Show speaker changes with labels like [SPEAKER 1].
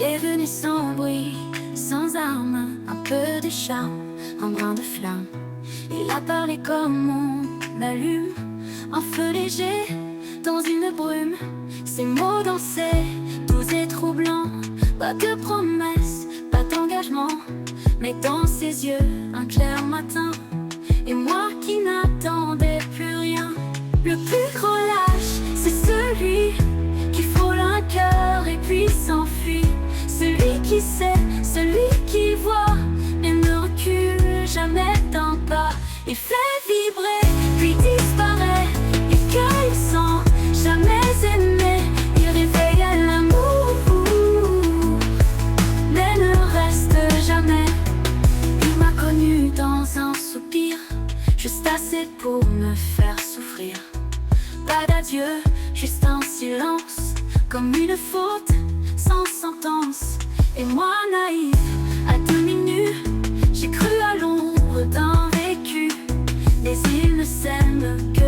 [SPEAKER 1] Il est venu sans bruit, sans armes, un peu de charme, un brin de flamme. Il a parlé comme on allume un feu léger dans une brume. Ses mots dansaient, doux et troublants. Pas de promesses, pas d'engagement, mais dans ses yeux, un clair matin. Et moi qui n'attendais plus rien. Le plus gros lâche, c'est celui qui frôle un cœur et puis s'enfuit. Celui qui sait, celui qui voit, mais ne recule jamais d'un pas. Il fait vibrer, puis disparaît, et cueille sans jamais aimer. Il réveille l'amour, mais ne reste jamais. Il m'a connu dans un soupir, juste assez pour me faire souffrir. Pas d'adieu, juste un silence, comme une faute sans sentence. Et moi naïf, à demi nue, j'ai cru à l'ombre d'un vécu. Mais il ne s'aime que